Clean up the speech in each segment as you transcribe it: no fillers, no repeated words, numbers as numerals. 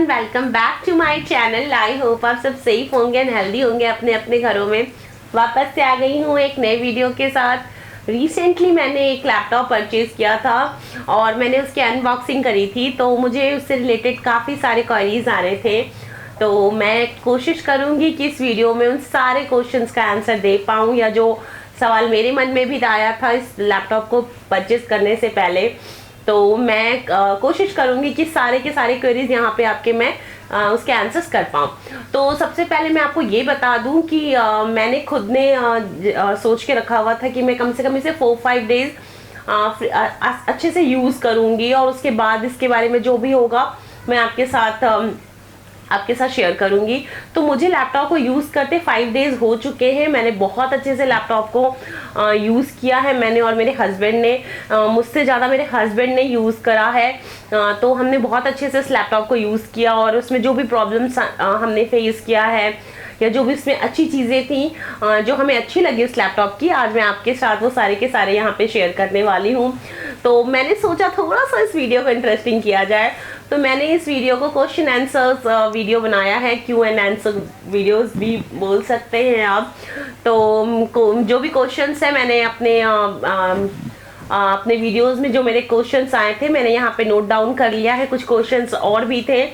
Everyone, welcome back to my channel. I hope आप सब safe होंगे एंड हेल्दी होंगे अपने अपने घरों में। वापस से आ गई हूँ एक नए वीडियो के साथ। रिसेंटली मैंने एक लैपटॉप परचेज़ किया था और मैंने उसकी अनबॉक्सिंग करी थी, तो मुझे उससे रिलेटेड काफ़ी सारे क्वेरीज आ रहे थे। तो मैं कोशिश करूँगी कि इस वीडियो में उन सारे क्वेश्चंस का आंसर दे पाऊँ, या जो सवाल मेरे मन में भी आया था इस लैपटॉप को परचेज़ करने से पहले। तो मैं कोशिश करूंगी कि सारे के सारे क्वेरीज यहाँ पे आपके मैं उसके आंसर्स कर पाऊँ। तो सबसे पहले मैं आपको ये बता दूं कि मैंने खुद ने सोच के रखा हुआ था कि मैं कम से कम इसे 4-5 डेज अच्छे से यूज़ करूंगी, और उसके बाद इसके बारे में जो भी होगा मैं आपके साथ शेयर करूंगी। तो मुझे लैपटॉप को यूज़ करते 5 डेज हो चुके हैं। मैंने बहुत अच्छे से लैपटॉप को यूज़ किया है, मैंने और मेरे हस्बैंड ने। मुझसे ज़्यादा मेरे हस्बैंड ने यूज़ करा है। तो हमने बहुत अच्छे से इस लैपटॉप को यूज़ किया, और उसमें जो भी प्रॉब्लम्स हमने फेस किया है, या जो भी इसमें अच्छी चीज़ें थी जो हमें अच्छी लगी उस लैपटॉप की, आज मैं आपके साथ वो सारे के सारे यहाँ पे शेयर करने वाली हूँ। तो मैंने सोचा थोड़ा सा इस वीडियो को इंटरेस्टिंग किया जाए, तो मैंने इस वीडियो को क्वेश्चन आंसर्स वीडियो बनाया है। क्यू एंड आंसर वीडियोस भी बोल सकते हैं आप। तो जो भी क्वेश्चंस है मैंने अपने वीडियोस में जो मेरे क्वेश्चंस आए थे मैंने यहाँ पे नोट डाउन कर लिया है। कुछ क्वेश्चंस और भी थे,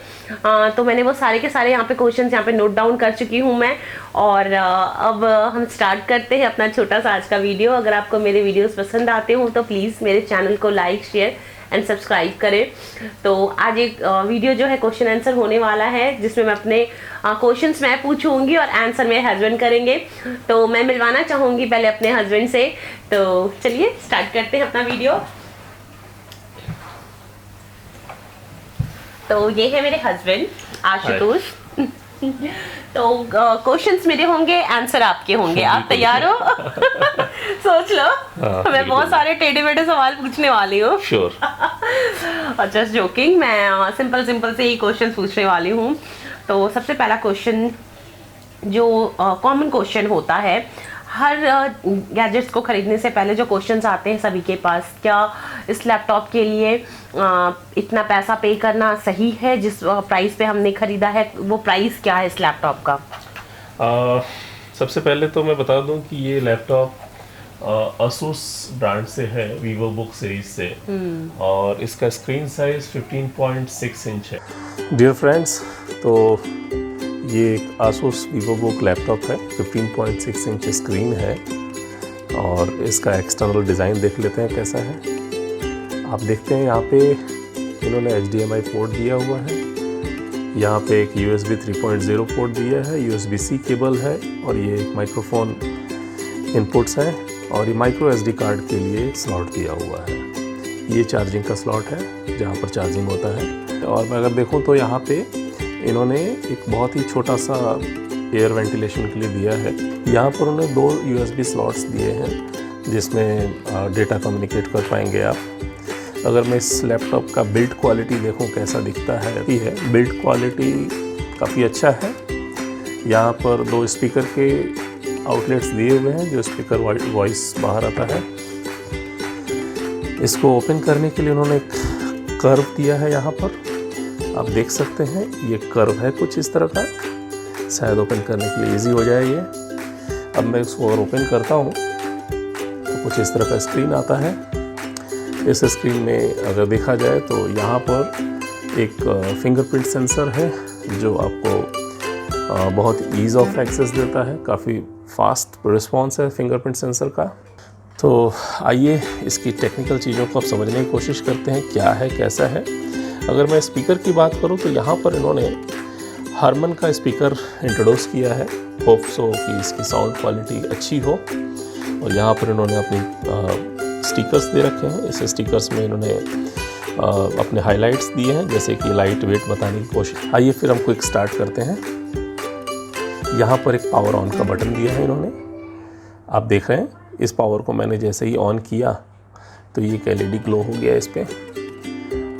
तो मैंने वो सारे के सारे यहाँ पे क्वेश्चंस यहाँ पे नोट डाउन कर चुकी हूँ मैं। और अब हम स्टार्ट करते हैं अपना छोटा सा आज का वीडियो। अगर आपको मेरे वीडियोस पसंद आते हो तो प्लीज़ मेरे चैनल को लाइक, शेयर एंड सब्सक्राइब करें। तो आज एक वीडियो जो है क्वेश्चन आंसर होने वाला है, जिसमें मैं अपने क्वेश्चंस मैं पूछूंगी और आंसर मेरे हस्बैंड करेंगे। तो मैं मिलवाना चाहूँगी पहले अपने हस्बैंड से। तो चलिए स्टार्ट करते हैं अपना वीडियो। तो ये है मेरे हस्बैंड आशुतोष। तो क्वेश्चंस मेरे होंगे, आंसर आपके होंगे। आप तैयार हो? सोच लो। मैं बहुत सारे टेढ़े मेढ़े सवाल पूछने वाली हूँ। श्योर। और जस्ट जोकिंग, मैं सिंपल से ही क्वेश्चन पूछने वाली हूँ। तो सबसे पहला क्वेश्चन जो कॉमन क्वेश्चन होता है हर गैजेट्स को खरीदने से पहले, जो क्वेश्चंस आते हैं सभी के पास, क्या इस लैपटॉप के लिए इतना पैसा पे करना सही है? जिस प्राइस पे हमने खरीदा है वो प्राइस क्या है इस लैपटॉप का? सबसे पहले तो मैं बता दूं कि ये लैपटॉप असूस ब्रांड से है, वीवो बुक सीरीज से, और इसका स्क्रीन साइज 15.6 इंच है। डियर फ्रेंड्स, तो ये एक आसूस वीवो बुक लैपटॉप है, 15.6 इंच स्क्रीन है, और इसका एक्सटर्नल डिज़ाइन देख लेते हैं कैसा है। आप देखते हैं यहाँ पे इन्होंने HDMI पोर्ट दिया हुआ है, यहाँ पे एक USB 3.0 पोर्ट दिया है, USB-C केबल है, और ये एक माइक्रोफोन इनपुट्स हैं, और ये माइक्रो SD कार्ड के लिए स्लॉट दिया हुआ है। ये चार्जिंग का स्लॉट है जहाँ पर चार्जिंग होता है। और मैं अगर देखूँ तो यहाँ पे इन्होंने एक बहुत ही छोटा सा एयर वेंटिलेशन के लिए दिया है। यहाँ पर उन्होंने 2 USB स्लॉट्स दिए हैं जिसमें डेटा कम्युनिकेट कर पाएंगे आप। अगर मैं इस लैपटॉप का बिल्ड क्वालिटी देखूँ कैसा दिखता है, बिल्ड क्वालिटी काफ़ी अच्छा है। यहाँ पर 2 स्पीकर के आउटलेट्स दिए हुए हैं, जो स्पीकर वॉइस बाहर आता है। इसको ओपन करने के लिए उन्होंने एक कर्व दिया है। यहाँ पर आप देख सकते हैं ये कर्व है कुछ इस तरह का, शायद ओपन करने के लिए इजी हो जाए ये। अब मैं इसको और ओपन करता हूँ तो कुछ इस तरह का स्क्रीन आता है। इस स्क्रीन में अगर देखा जाए तो यहाँ पर एक फिंगरप्रिंट सेंसर है, जो आपको बहुत ईज़ ऑफ एक्सेस देता है। काफ़ी फास्ट रिस्पॉन्स है फिंगरप्रिंट सेंसर का। तो आइए इसकी टेक्निकल चीज़ों को आप समझने की कोशिश करते हैं, क्या है कैसा है। अगर मैं स्पीकर की बात करूं तो यहाँ पर इन्होंने हारमन का स्पीकर इंट्रोड्यूस किया है। होप सो कि इसकी साउंड क्वालिटी अच्छी हो। और यहाँ पर इन्होंने अपनी स्टिकर्स दे रखे हैं। इस स्टिकर्स में इन्होंने अपने हाइलाइट्स दिए हैं, जैसे कि लाइट वेट बताने की कोशिश। आइए फिर हम क्विक स्टार्ट करते हैं। यहाँ पर एक पावर ऑन का बटन दिया है इन्होंने, आप देख रहे हैं। इस पावर को मैंने जैसे ही ऑन किया तो ये एक LED ग्लो हो गया इस पर,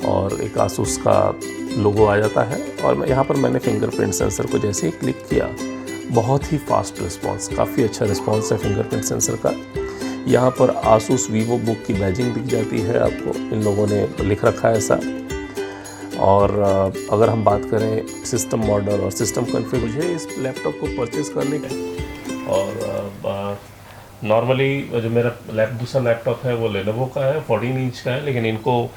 और एक आसूस का लोगो आ जाता है। और यहाँ पर मैंने फिंगरप्रिंट सेंसर को जैसे ही क्लिक किया, बहुत ही फास्ट रिस्पांस, काफ़ी अच्छा रिस्पांस है फिंगरप्रिंट सेंसर का। यहाँ पर आसूस वीवो बुक की बैजिंग दिख जाती है आपको, इन लोगों ने लिख रखा है ऐसा। और अगर हम बात करें सिस्टम मॉडल और सिस्टम कॉन्फ़िगर, मुझे इस लैपटॉप को परचेज़ करने का और नॉर्मली जो मेरा दूसरा लैपटॉप है वो लेनोवो का है, 14 इंच का है, लेकिन इनको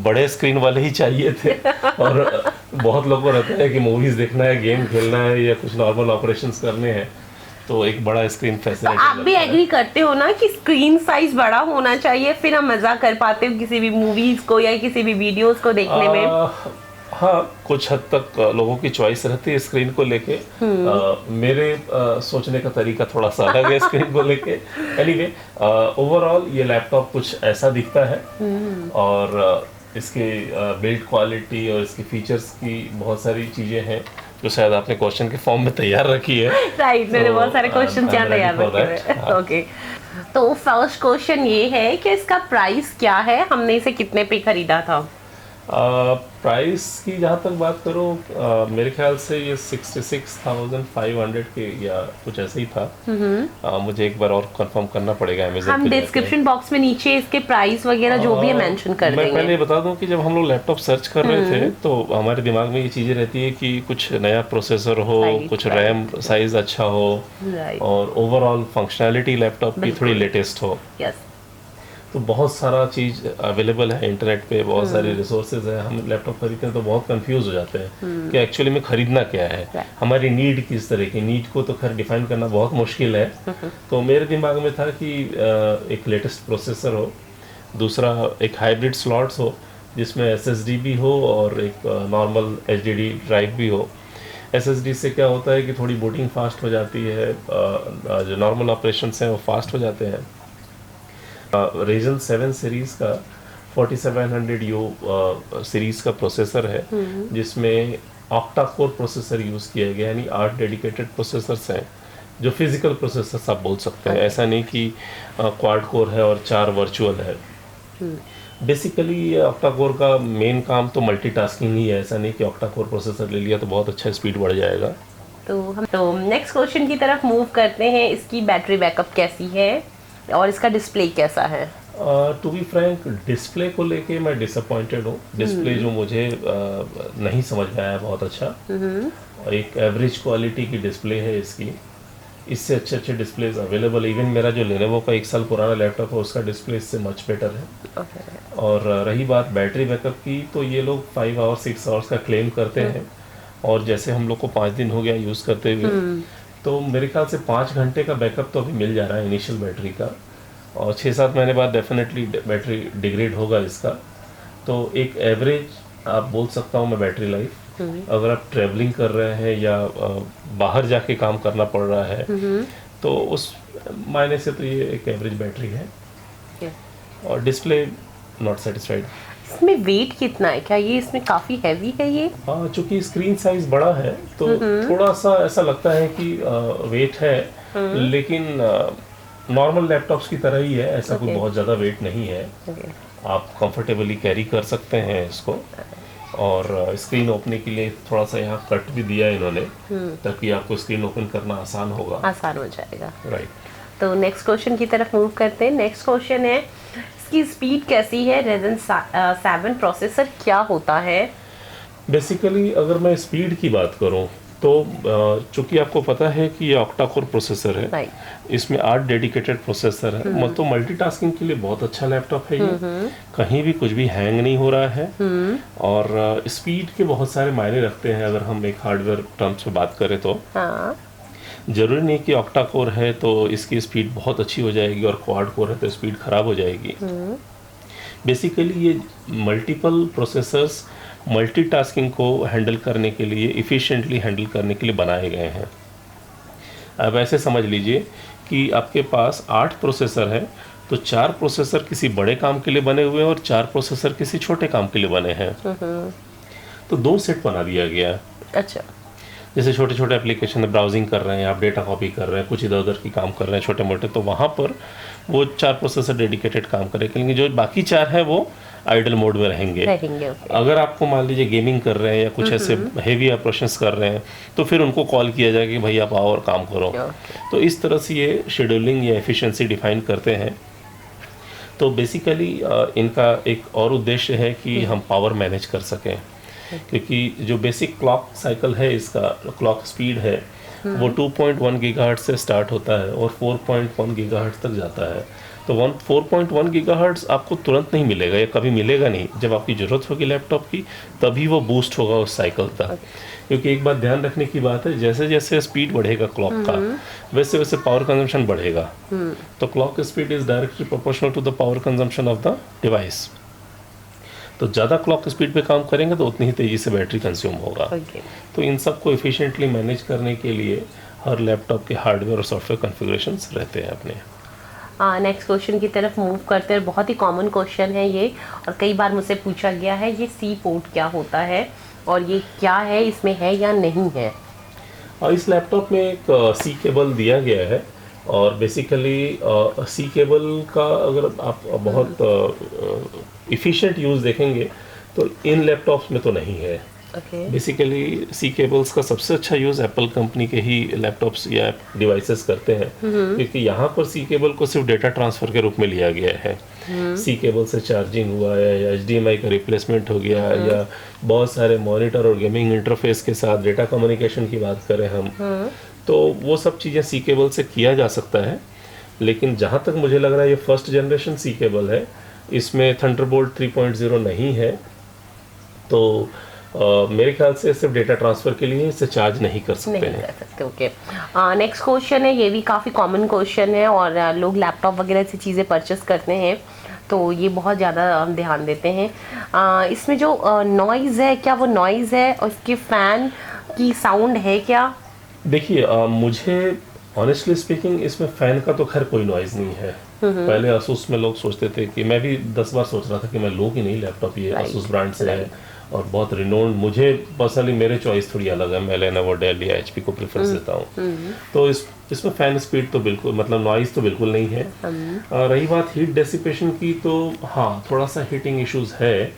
बड़े स्क्रीन वाले ही चाहिए थे और बहुत लोगों को रहता है कि मूवीज़ देखना है, गेम खेलना है या कुछ नॉर्मल ऑपरेशंस करने हैं, तो एक बड़ा स्क्रीन फैसिलिटी। तो आप भी एग्री करते हो ना कि स्क्रीन साइज बड़ा होना चाहिए, फिर हम मजा कर पाते हो किसी भी मूवीज को या किसी भी वीडियोस को देखने में? हाँ, कुछ हद तक लोगों की चॉइस रहती है स्क्रीन को लेके। मेरे सोचने का तरीका थोड़ा सा अलग है स्क्रीन को लेके। एनीवे, ओवरऑल ये लैपटॉप कुछ ऐसा दिखता है और इसके बिल्ड क्वालिटी और इसकी फीचर्स की बहुत सारी चीज़ें हैं जो शायद आपने क्वेश्चन के फॉर्म में तैयार रखी है। राइट, मैंने बहुत सारे क्वेश्चन यहाँ तैयार रखे हैं। ओके, तो फर्स्ट क्वेश्चन ये है कि इसका प्राइस क्या है, हमने इसे कितने पे खरीदा था? प्राइस की जहाँ तक बात करूँ, मेरे ख्याल से ये 66,500 के या कुछ ऐसे ही था। मुझे एक बार और कंफर्म करना पड़ेगा अमेज़न हम डिस्क्रिप्शन बॉक्स में नीचे इसके प्राइस वगैरह जो भी है मेंशन कर देंगे। मैं पहले बता दूं कि जब हम लोग लैपटॉप सर्च कर रहे थे तो हमारे दिमाग में ये चीज़ें रहती है कि कुछ नया प्रोसेसर हो, कुछ रैम साइज अच्छा हो और ओवरऑल फंक्शनैलिटी लैपटॉप की थोड़ी लेटेस्ट हो। तो बहुत सारा चीज़ अवेलेबल है इंटरनेट पे, बहुत सारे रिसोर्सेज है। हम लैपटॉप खरीदते हैं तो बहुत कंफ्यूज हो जाते हैं कि एक्चुअली में खरीदना क्या है, हमारी नीड किस तरह की। नीड को तो खैर डिफाइन करना बहुत मुश्किल है। तो मेरे दिमाग में था कि एक लेटेस्ट प्रोसेसर हो, दूसरा एक हाइब्रिड स्लॉट्स हो जिसमें SSD भी हो और एक नॉर्मल HDD ड्राइव भी हो। SSD से क्या होता है कि थोड़ी बूटिंग फास्ट हो जाती है, जो नॉर्मल ऑपरेशंस हैं वो फास्ट हो जाते हैं। Ryzen 7 सीरीज़ का 4700U सीरीज़ का प्रोसेसर है जिसमें ऑक्टा कोर प्रोसेसर यूज़ किया गया, यानी 8 डेडिकेटेड प्रोसेसर्स हैं जो फिजिकल प्रोसेसर्स आप बोल सकते हैं। ऐसा नहीं कि क्वाड कोर है और 4 वर्चुअल है। बेसिकली ऑक्टा कोर का मेन काम तो मल्टीटास्किंग ही है, ऐसा नहीं कि ऑक्टा कोर प्रोसेसर ले लिया तो बहुत अच्छा स्पीड बढ़ जाएगा। तो नेक्स्ट क्वेश्चन की तरफ मूव करते हैं। इसकी बैटरी बैकअप कैसी है और इसका डिस्प्ले कैसा है? टू बी फ्रैंक, डिस्प्ले को लेके मैं डिसअपॉइंटेड हूँ। डिस्प्ले जो मुझे नहीं समझ में आया बहुत अच्छा, और एक एवरेज क्वालिटी की डिस्प्ले है इसकी। इससे अच्छे अच्छे डिस्प्लेज अवेलेबल, इवन मेरा जो लेनोवो का 1 साल पुराना लैपटॉप है उसका डिस्प्ले इससे मच बेटर है। और रही बात बैटरी बैकअप की, तो ये लोग 5 आवर्स 6 आवर्स का क्लेम करते हैं और जैसे हम लोग को 5 दिन हो गया यूज़ करते हुए, तो मेरे ख्याल से 5 घंटे का बैकअप तो अभी मिल जा रहा है इनिशियल बैटरी का, और 6-7 महीने बाद डेफिनेटली बैटरी डिग्रेड होगा इसका। तो एक एवरेज आप बोल सकता हूँ मैं बैटरी लाइफ, अगर आप ट्रैवलिंग कर रहे हैं या बाहर जाके काम करना पड़ रहा है तो उस मायने से तो ये एक एवरेज बैटरी है। और डिस्प्ले नॉट सेटिस्फाइड। इसमें वेट कितना है? क्या ये इसमें काफ़ी हैवी है ये? हाँ, चूँकि स्क्रीन साइज बड़ा है तो थोड़ा सा ऐसा लगता है कि वेट है, लेकिन नॉर्मल लैपटॉप्स की तरह ही है, ऐसा कोई बहुत ज़्यादा वेट नहीं है। आप कंफर्टेबली कैरी कर सकते हैं इसको। और स्क्रीन ओपनिंग के लिए थोड़ा सा यहाँ कट भी दिया है इन्होंने ताकि आपको स्क्रीन ओपन करना आसान होगा, आसान हो जाएगा। राइट। तो नेक्स्ट क्वेश्चन की तरफ मूव करते हैं। नेक्स्ट क्वेश्चन है इसकी स्पीड कैसी है? Ryzen 7 प्रोसेसर क्या होता है? बेसिकली अगर मैं स्पीड की बात करूं तो चूंकि आपको पता है कि ये ऑक्टा कोर प्रोसेसर है, इसमें 8 डेडिकेटेड प्रोसेसर है, तो मल्टीटास्किंग के लिए बहुत अच्छा लैपटॉप है ये। कहीं भी कुछ भी हैंग नहीं हो रहा है और स्पीड के बहुत सारे मायने रखते हैं। अगर हम एक हार्डवेयर टर्म्स में बात करें तो ज़रूरी नहीं कि ऑक्टा कोर है तो इसकी स्पीड बहुत अच्छी हो जाएगी और क्वाड कोर है तो स्पीड ख़राब हो जाएगी। बेसिकली ये मल्टीपल प्रोसेसर्स मल्टीटास्किंग को हैंडल करने के लिए, इफ़िशिएंटली हैंडल करने के लिए बनाए गए हैं। अब ऐसे समझ लीजिए कि आपके पास 8 प्रोसेसर हैं तो 4 प्रोसेसर किसी बड़े काम के लिए बने हुए हैं और 4 प्रोसेसर किसी छोटे काम के लिए बने हैं। तो 2 सेट बना दिया गया। अच्छा। जैसे छोटे छोटे एप्लीकेशन में ब्राउजिंग कर रहे हैं, आप डेटा कॉपी कर रहे हैं, कुछ इधर उधर की काम कर रहे हैं छोटे मोटे, तो वहाँ पर वो 4 प्रोसेसर डेडिकेटेड काम करेंगे, लेकिन जो बाकी 4 हैं वो आइडल मोड में रहेंगे। अगर आपको मान लीजिए गेमिंग कर रहे हैं या कुछ ऐसे हेवी ऑपरेशंस कर रहे हैं तो फिर उनको कॉल किया जाए कि भाई आप आओ और काम करो। तो इस तरह से ये शेड्यूलिंग या एफिशिएंसी डिफाइन करते हैं। तो बेसिकली इनका एक और उद्देश्य है कि हम पावर मैनेज कर सकें। क्योंकि जो बेसिक क्लॉक साइकिल है इसका, क्लॉक स्पीड है वो 2.1 गीगाहर्ट्ज़ से स्टार्ट होता है और 4.1 गीगाहर्ट्ज़ तक जाता है। तो 4.1 गीगाहर्ट्ज़ आपको तुरंत नहीं मिलेगा या कभी मिलेगा नहीं, जब आपकी ज़रूरत होगी लैपटॉप की तभी वो बूस्ट होगा उस साइकिल तक। क्योंकि एक बात ध्यान रखने की बात है, जैसे जैसे स्पीड बढ़ेगा क्लॉक का वैसे वैसे पावर कंजम्पशन बढ़ेगा। तो clock speed is directly proportional to the power consumption of the device. तो ज़्यादा क्लॉक स्पीड पे काम करेंगे तो उतनी ही तेज़ी से बैटरी कंज्यूम होगा। तो इन सब को एफिशिएंटली मैनेज करने के लिए हर लैपटॉप के हार्डवेयर और सॉफ्टवेयर कॉन्फ़िगरेशंस रहते हैं अपने। नेक्स्ट क्वेश्चन की तरफ मूव करते हैं। बहुत ही कॉमन क्वेश्चन है ये और कई बार मुझसे पूछा गया है, ये सी पोर्ट क्या होता है और ये क्या है, इसमें है या नहीं है? इस लैपटॉप में एक सी केबल दिया गया है और बेसिकली सी केबल का अगर आप बहुत इफ़िशिएंट यूज़ देखेंगे तो इन लैपटॉप्स में तो नहीं है। बेसिकली सी केबल्स का सबसे अच्छा यूज़ एप्पल कंपनी के ही लैपटॉप्स या डिवाइसेस करते हैं, क्योंकि यहाँ पर सी केबल को सिर्फ डेटा ट्रांसफ़र के रूप में लिया गया है। सी केबल से चार्जिंग हुआ है या HDMI का रिप्लेसमेंट हो गया या बहुत सारे मॉनिटर और गेमिंग इंटरफेस के साथ डेटा कम्युनिकेशन की बात करें हम, तो वो सब चीज़ें सी केबल से किया जा सकता है। लेकिन जहाँ तक मुझे लग रहा है ये फर्स्ट जनरेशन सी केबल है, इसमें थंडरबोल्ट 3.0 नहीं है। तो मेरे ख्याल से सिर्फ डेटा ट्रांसफ़र के लिए इसे चार्ज नहीं कर सकते हैं। ओके, नेक्स्ट क्वेश्चन है, ये भी काफ़ी कॉमन क्वेश्चन है और लोग लैपटॉप वगैरह से चीज़ें परचेस करते हैं तो ये बहुत ज़्यादा ध्यान देते हैं। इसमें जो नॉइज़ है, क्या वो नॉइज़ है और इसके फ़ैन की साउंड है क्या? देखिए, मुझे ऑनेस्टली स्पीकिंग इसमें फ़ैन का तो खैर कोई नॉइज़ नहीं है। पहले asus में लोग सोचते थे कि, मैं भी 10 बार सोच रहा था कि मैं लूँ कि नहीं लैपटॉप, ये asus ब्रांड से है और बहुत रिनोन्ड। मुझे पर्सनली मेरे चॉइस थोड़ी अलग है, मैं लेनोवो, डेल या HP को प्रेफरेंस देता हूँ। तो इसमें फ़ैन स्पीड तो बिल्कुल, मतलब नॉइज़ तो बिल्कुल नहीं है। रही बात हीट डेसिपेशन की, तो हाँ थोड़ा सा हीटिंग इश्यूज़ है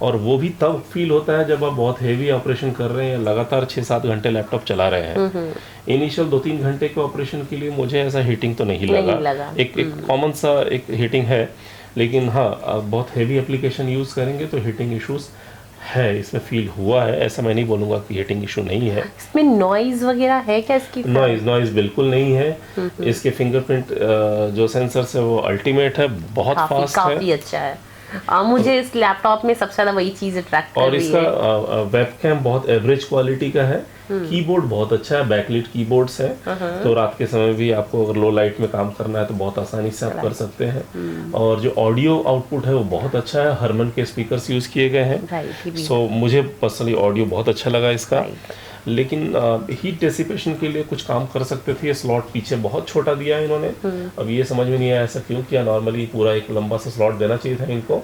और वो भी तब फील होता है जब आप बहुत हेवी ऑपरेशन कर रहे हैं, लगातार 6-7 घंटे लैपटॉप चला रहे हैं। इनिशियल 2-3 घंटे के ऑपरेशन के लिए मुझे ऐसा हीटिंग तो नहीं लगा। एक कॉमन सा एक हीटिंग है, लेकिन हाँ आप बहुत हेवी एप्लीकेशन यूज़ करेंगे तो हीटिंग इश्यूज़ है, इसमें फील हुआ है। ऐसा मैं नहीं बोलूँगा कि हीटिंग इशू नहीं है। इसमें नॉइज़ वगैरह है क्या इसकी? नॉइज़ बिल्कुल नहीं है। इसके फिंगरप्रिंट जो सेंसर्स है वो अल्टीमेट है, बहुत फास्ट है, काफ़ी अच्छा है। मुझे इस लैपटॉप में सबसे ज़्यादा वही चीज़ अट्रैक्ट कर रही है। और इसका वेबकैम बहुत एवरेज क्वालिटी का है, कीबोर्ड बहुत अच्छा है, बैकलिट कीबोर्ड्स हैं, तो रात के समय भी आपको अगर लो लाइट में काम करना है तो बहुत आसानी से आप कर सकते हैं। और जो ऑडियो आउटपुट है वो बहुत अच्छा है, हरमन के स्पीकर्स यूज़ किए गए हैं। सो मुझे पर्सनली ऑडियो बहुत अच्छा लगा इसका। लेकिन हीट डेसिपेशन के लिए कुछ काम कर सकते थे। ये स्लॉट पीछे बहुत छोटा दिया है इन्होंने, अब ये समझ में नहीं आया ऐसा क्यों किया। नॉर्मली पूरा एक लंबा सा स्लॉट देना चाहिए था इनको।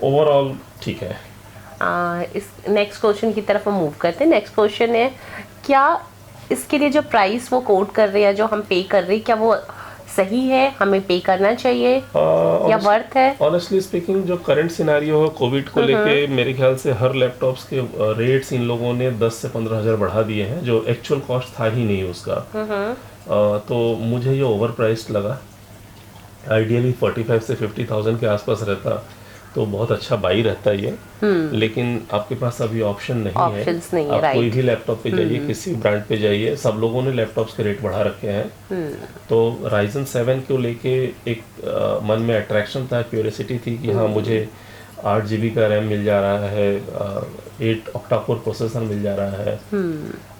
ओवरऑल ठीक है। इस नेक्स्ट क्वेश्चन की तरफ हम मूव करते हैं। नेक्स्ट क्वेश्चन है, क्या इसके लिए जो प्राइस वो कोट कर रहे हैं, जो हम पे कर रहे हैं, क्या वो सही है, हमें पे करना चाहिए या वर्थ है? ऑनेस्टली स्पीकिंग, जो करंट सिनेरियो है कोविड को लेके, मेरे ख्याल से हर लैपटॉप्स के रेट्स इन लोगों ने 10 से 15 हज़ार बढ़ा दिए हैं, जो एक्चुअल कॉस्ट था ही नहीं उसका। तो मुझे ये ओवर प्राइस्ड लगा। आइडियली 45 से 50,000 के आसपास रहता तो बहुत अच्छा बाई रहता है ये। लेकिन आपके पास अभी ऑप्शन नहीं है। आप कोई भी लैपटॉप पे जाइए, किसी ब्रांड पे जाइए, सब लोगों ने लैपटॉप्स के रेट बढ़ा रखे हैं। तो Ryzen 7 को लेके एक मन में अट्रैक्शन था, क्यूरियोसिटी थी कि हाँ मुझे 8 GB का रैम मिल जा रहा है, 8 ऑक्टा कोर प्रोसेसर मिल जा रहा है,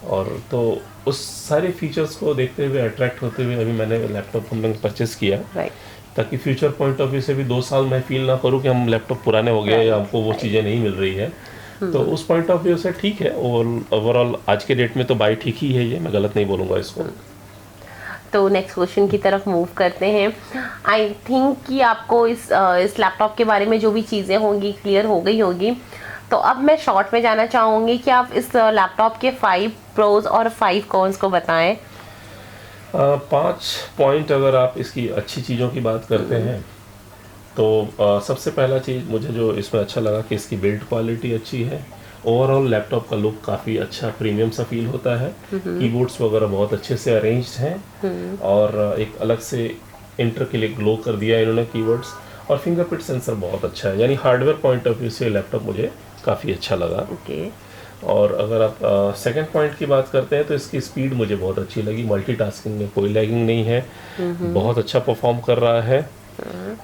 और तो उस सारे फीचर्स को देखते हुए, अट्रैक्ट होते हुए अभी मैंने लैपटॉप हमने परचेस किया, ताकि फ्यूचर पॉइंट ऑफ व्यू से भी 2 साल मैं फील ना करूं कि हम लैपटॉप पुराने हो गए या हमको वो चीज़ें नहीं मिल रही है। तो उस पॉइंट ऑफ व्यू से ठीक है। ओवरऑल आज के डेट में तो बाई ठीक ही है, ये मैं गलत नहीं बोलूँगा इसको। तो नेक्स्ट क्वेश्चन की तरफ मूव करते हैं। आई थिंक कि आपको इस लैपटॉप के बारे में जो भी चीज़ें होंगी क्लियर हो गई होगी। तो अब मैं शॉर्ट में जाना चाहूँगी कि आप इस लैपटॉप के 5 प्रोज और 5 कॉन्स को बताएं। 5 पॉइंट अगर आप इसकी अच्छी चीज़ों की बात करते हैं तो सबसे पहला चीज़ मुझे जो इसमें अच्छा लगा कि इसकी बिल्ड क्वालिटी अच्छी है। ओवरऑल लैपटॉप का लुक काफ़ी अच्छा प्रीमियम सा फील होता है। कीबोर्ड्स वगैरह बहुत अच्छे से अरेंज्ड हैं और एक अलग से इंटर के लिए ग्लो कर दिया इन्होंने कीबोर्ड्स, और फिंगरप्रिंट सेंसर बहुत अच्छा है। यानी हार्डवेयर पॉइंट ऑफ व्यू से लैपटॉप मुझे काफ़ी अच्छा लगा। ओके। और अगर आप सेकंड पॉइंट की बात करते हैं तो इसकी स्पीड मुझे बहुत अच्छी लगी, मल्टीटास्किंग में कोई लैगिंग नहीं है, बहुत अच्छा परफॉर्म कर रहा है।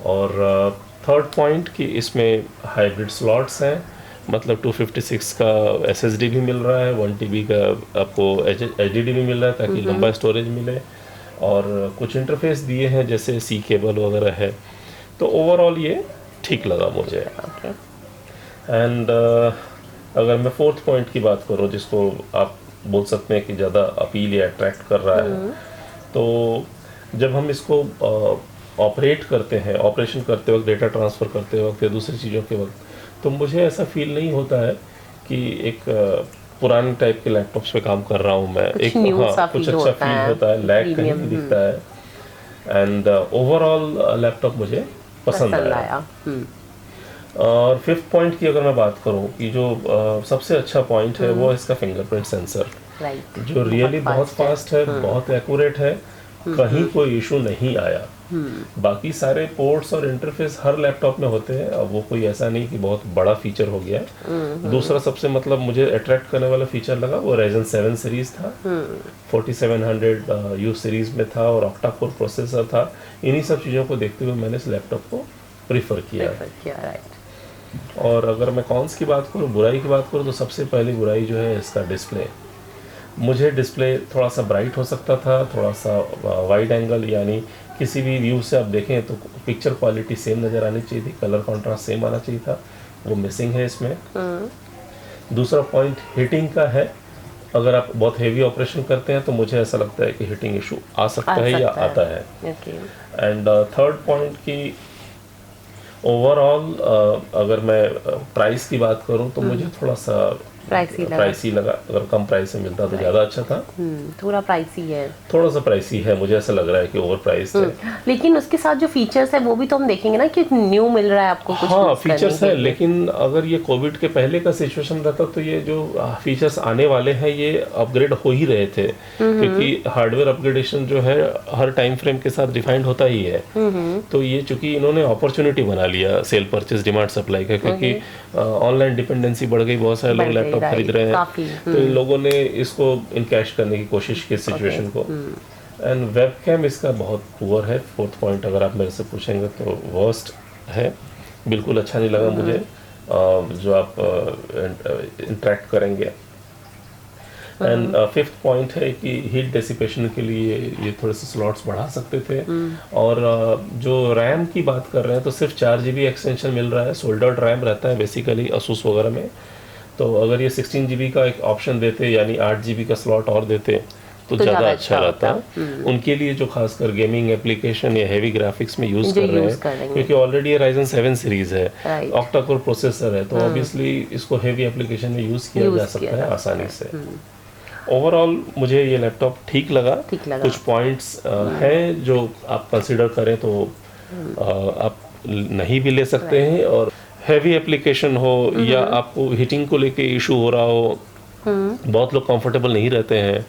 और थर्ड पॉइंट कि इसमें हाइब्रिड स्लॉट्स हैं, मतलब 256 का SSD भी मिल रहा है, 1 TB का आपको HDD भी मिल रहा है ताकि लंबा स्टोरेज मिले, और कुछ इंटरफेस दिए हैं जैसे C केबल वगैरह है। तो ओवरऑल ये ठीक लगा मुझे। ओके। एंड अगर मैं फोर्थ पॉइंट की बात करूं जिसको आप बोल सकते हैं कि ज़्यादा अपील या अट्रैक्ट कर रहा है, तो जब हम इसको ऑपरेट करते हैं, ऑपरेशन करते वक्त, डेटा ट्रांसफ़र करते वक्त या दूसरी चीज़ों के वक्त, तो मुझे ऐसा फील नहीं होता है कि एक पुराने टाइप के लैपटॉप्स पे काम कर रहा हूँ मैं। कुछ एक new सा कुछ feel अच्छा फील होता है, लैग कहीं नहीं दिखता है। एंड ओवरऑल लैपटॉप मुझे पसंद आया। और फिफ्थ पॉइंट की अगर मैं बात करूं कि जो सबसे अच्छा पॉइंट है वो इसका फिंगरप्रिंट सेंसर, जो रियली बहुत फास्ट है, बहुत एक्यूरेट है, कहीं कोई इशू नहीं आया। बाकी सारे पोर्ट्स और इंटरफेस हर लैपटॉप में होते हैं, अब वो कोई ऐसा नहीं कि बहुत बड़ा फीचर हो गया। दूसरा सबसे मतलब मुझे अट्रैक्ट करने वाला फीचर लगा वो Ryzen 7 सीरीज था, 4700U सीरीज में था और ऑक्टा कोर प्रोसेसर था। इन्हीं सब चीज़ों को देखते हुए मैंने इस लैपटॉप को प्रीफर किया। और अगर मैं कॉन्स की बात करूँ, बुराई की बात करूँ, तो सबसे पहली बुराई जो है इसका डिस्प्ले। मुझे डिस्प्ले थोड़ा सा ब्राइट हो सकता था, थोड़ा सा वाइड एंगल, यानी किसी भी व्यू से आप देखें तो पिक्चर क्वालिटी सेम नज़र आनी चाहिए थी, कलर कॉन्ट्रास्ट सेम आना चाहिए था, वो मिसिंग है इसमें। दूसरा पॉइंट हीटिंग का है। अगर आप बहुत हेवी ऑपरेशन करते हैं तो मुझे ऐसा लगता है कि हीटिंग इशू आ सकता है या आता है। एंड थर्ड पॉइंट की ओवरऑल अगर मैं प्राइस की बात करूं तो मुझे थोड़ा सा प्राइसी लगा। अगर कम प्राइस में मिलता तो ज़्यादा अच्छा था। थोड़ा प्राइसी है, थोड़ा सा प्राइसी है, मुझे ऐसा लग रहा है कि ओवर प्राइस है। लेकिन उसके साथ जो फीचर्स है वो भी तो हम देखेंगे ना कि न्यू मिल रहा है आपको कुछ। हाँ, फीचर्स है, लेकिन अगर ये कोविड के पहले का सिचुएशन रहता तो ये जो फीचर्स आने वाले हैं ये अपग्रेड हो ही रहे थे, क्योंकि हार्डवेयर अपग्रेडेशन जो है हर टाइम फ्रेम के साथ डिफाइंड होता ही है। तो ये चूंकि इन्होंने अपॉर्चुनिटी बना लिया सेल परचेज डिमांड सप्लाई का, क्योंकि ऑनलाइन डिपेंडेंसी बढ़ गई, बहुत सारे लोग लैपटॉप खरीद रहे हैं, तो इन लोगों ने इसको इनकैश करने की कोशिश की सिचुएशन को। एंड वेबकैम इसका बहुत पुअर है। फोर्थ पॉइंट अगर आप मेरे से पूछेंगे तो वर्स्ट है, बिल्कुल अच्छा नहीं लगा मुझे जो आप इंटरेक्ट करेंगे। एंड फिफ्थ पॉइंट है कि हीट डेसिपेशन के लिए ये थोड़े से स्लॉट्स बढ़ा सकते थे। और जो रैम की बात कर रहे हैं तो सिर्फ 4 GB एक्सटेंशन मिल रहा है, सोल्ड आउट रैम रहता है बेसिकली असूस वगैरह में। तो अगर ये 16 GB का एक ऑप्शन देते, यानी 8 GB का स्लॉट और देते तो ज़्यादा अच्छा रहता। उनके लिए जो खासकर गेमिंग एप्लीकेशन या हेवी ग्राफिक्स में यूज़ कर रहे हैं, क्योंकि ऑलरेडी ये Ryzen 7 सीरीज है, ऑक्टा कोर प्रोसेसर है, तो ऑब्वियसली इसको हेवी एप्लीकेशन में यूज़ किया जा सकता है आसानी से। ओवरऑल मुझे ये लैपटॉप ठीक लगा। कुछ पॉइंट्स हैं जो आप कंसिडर करें तो आप नहीं भी ले सकते हैं, और हैवी एप्लीकेशन हो या आपको हीटिंग को लेके इशू हो रहा हो, बहुत लोग कंफर्टेबल नहीं रहते हैं,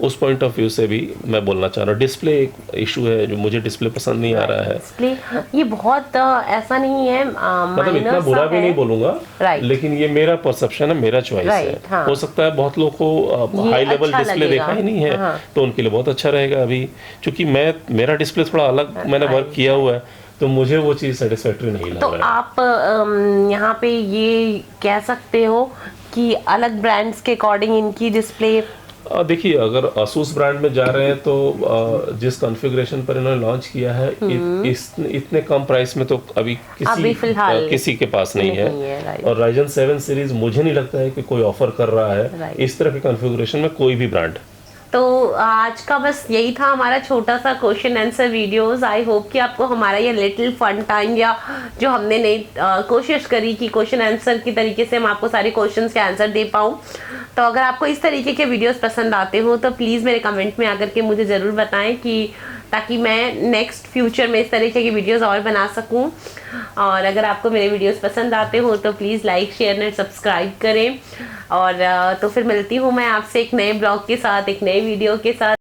उस पॉइंट ऑफ व्यू से भी मैं बोलना चाह रहा हूँ। डिस्प्ले एक इशू है, जो मुझे डिस्प्ले पसंद नहीं आ रहा है। डिस्प्ले ये बहुत ऐसा नहीं है, मतलब इतना बुरा भी नहीं बोलूंगा, लेकिन ये मेरा परसेप्शन है, मेरा चॉइस है। हाँ। हो सकता है बहुत लोग को हाई लेवल डिस्प्ले देखा ही नहीं है, तो उनके लिए बहुत अच्छा रहेगा। अभी चूंकि मेरा डिस्प्ले थोड़ा अलग मैंने वर्क किया हुआ है, तो मुझे वो चीज़ सेटिस्फैक्टरी नहीं लग रहा है। तो आप यहाँ पे ये कह सकते हो कि अलग ब्रांड्स के अकॉर्डिंग इनकी डिस्प्ले, देखिए अगर Asus ब्रांड में जा रहे हैं तो जिस कॉन्फ़िगरेशन पर इन्होंने लॉन्च किया है, इतने कम प्राइस में तो अभी किसी के पास नहीं है। और Ryzen 7 सीरीज मुझे नहीं लगता है कि कोई ऑफर कर रहा है इस तरह के कॉन्फ़िगरेशन में कोई भी ब्रांड। तो आज का बस यही था हमारा छोटा सा question answer videos. I hope कि आपको हमारा ये लिटिल फन टाइम, या जो हमने नई कोशिश करी कि क्वेश्चन आंसर की तरीके से हम आपको सारे क्वेश्चंस के आंसर दे पाऊँ। तो अगर आपको इस तरीके के वीडियोस पसंद आते हो तो प्लीज़ मेरे कमेंट में आकर के मुझे ज़रूर बताएं, कि ताकि मैं नेक्स्ट फ्यूचर में इस तरीके की वीडियोस और बना सकूं। और अगर आपको मेरे वीडियोस पसंद आते हो तो please like share and subscribe करें। और तो फिर मिलती हूँ मैं आपसे एक नए ब्लॉग के साथ, एक नए वीडियो के साथ।